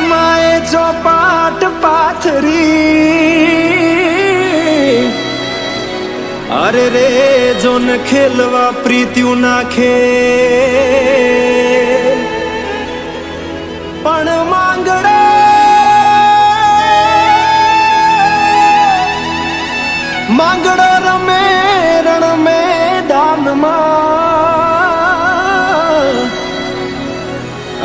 માએ ચોપાટ પાથરી અરે રે જોન ખેલવા પ્રીત્યું નાખે પણ માંગડો રમે રણ મેદાનમાં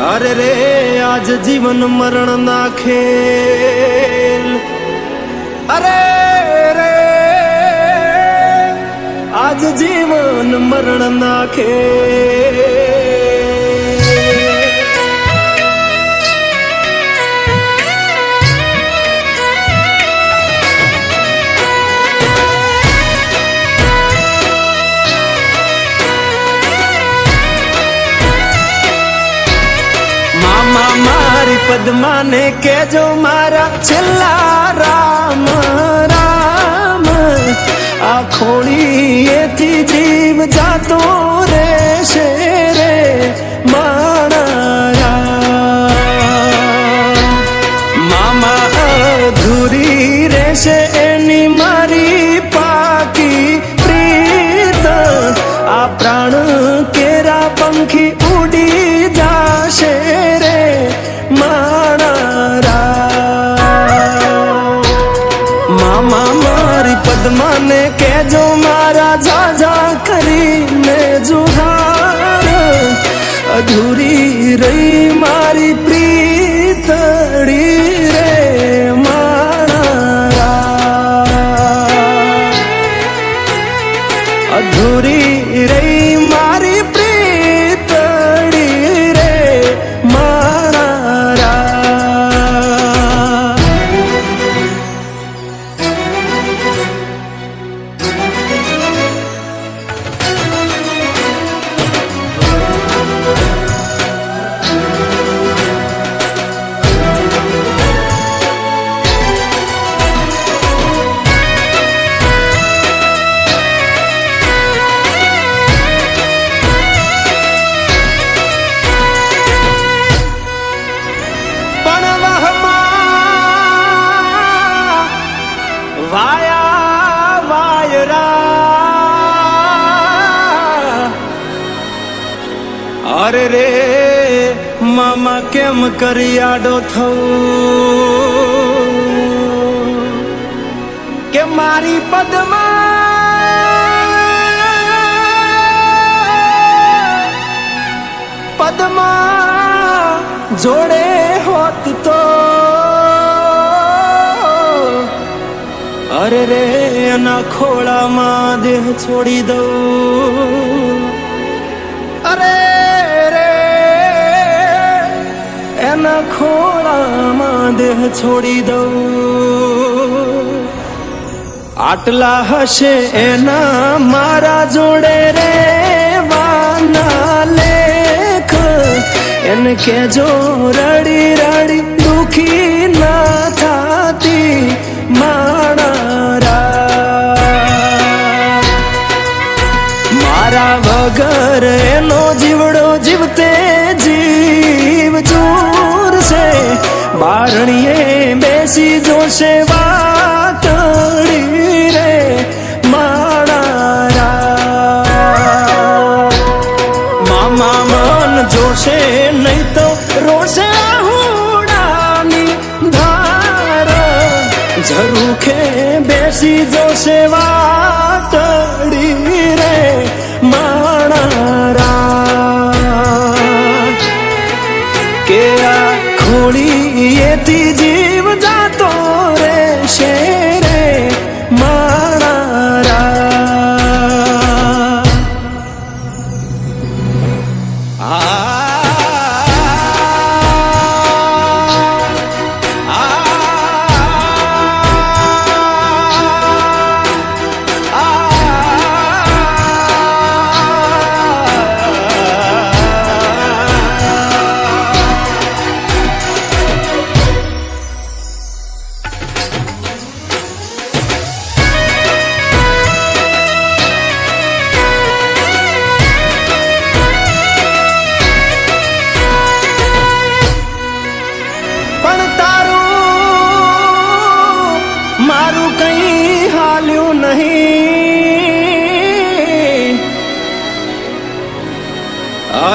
અરે રે આજ જીવન મરણ ના ખેલ અરે રે આજ જીવન મરણ ના ખેલ મારી પદ્માને કેજો મારા છેલ્લા રામ રામ આ ખોળીએથી જીવ જાતો રહેશે રે મારા મામા અધૂરી રહેશે એની મારી પાકી પ્રીત આ પ્રાણ કેરા પંખી ઉડી જાશે રે મામા મારી પદ્માને કેજો મારા જાજા કરીને જુહાર અધૂરી રહી મારી પ્રીતડી રે મારા અધૂરી રહી મારી પ્રીતડી રે વાયા વાયરા અરે રે મામા કેમ કરી આડો થવું કે મારી પદ્મા જોડે હોત તો અરે રે એના ખોળામાં દેહ છોડી દઉં અરે રે એના ખોળામાં દેહ છોડી દઉં આટલા હશે એના મારા જોડે રે વાના લેખ એને કેજો રડી રડી દુખી ના થાતી મારા વગર એનો જીવડો જીવતે જીવ ચૂરશે બારણીએ બેસી જોશે વાતડી રે મારા મામા મન જોશે નહીં તો રોશે હુડાની ધાર ઝરૂખે બેસી જોશે વાતડી રે માણા કે આ ખોળીએથી જીવ જાતો રહેશે રે માણા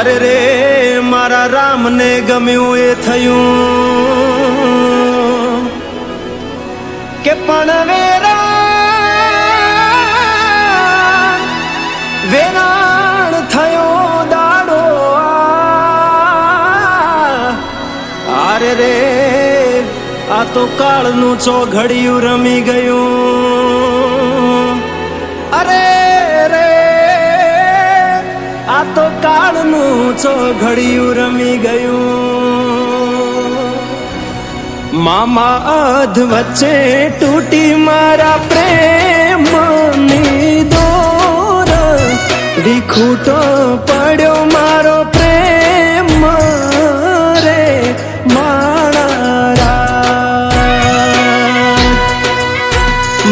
અરે રે મારા રામને ગમ્યું એ થયું કે પણ વેરાણ થયો દાડો અરે રે આ તો કાળનું ચોઘડિયું રમી ગયું અરે રે આ તો કાળનું ચોઘડિયું રમી ગયું મામા અધ વચ્ચે તૂટી મારા પ્રેમની દોર વિખૂટો પડ્યો મારો પ્રેમ રે માણા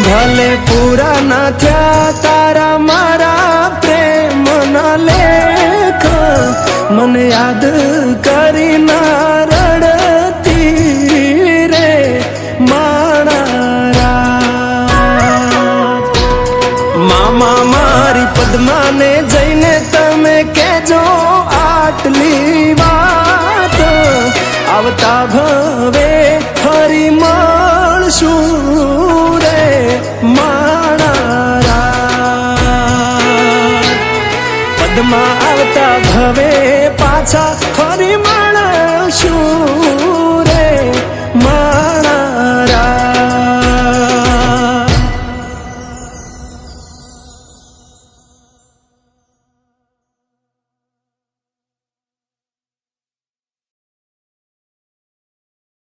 ભલે પૂરા ના થયા તારા મારા પ્રેમ ના લેખ મને યાદ કરી ના રડતી રે માણા મામા મારી પદ્માને જઈને તમે કેજો આટલી વાત આવતા ભવે ફરી મળશું રે માણા પદ્મા આવતા ભવે પાછા ફરી મળશું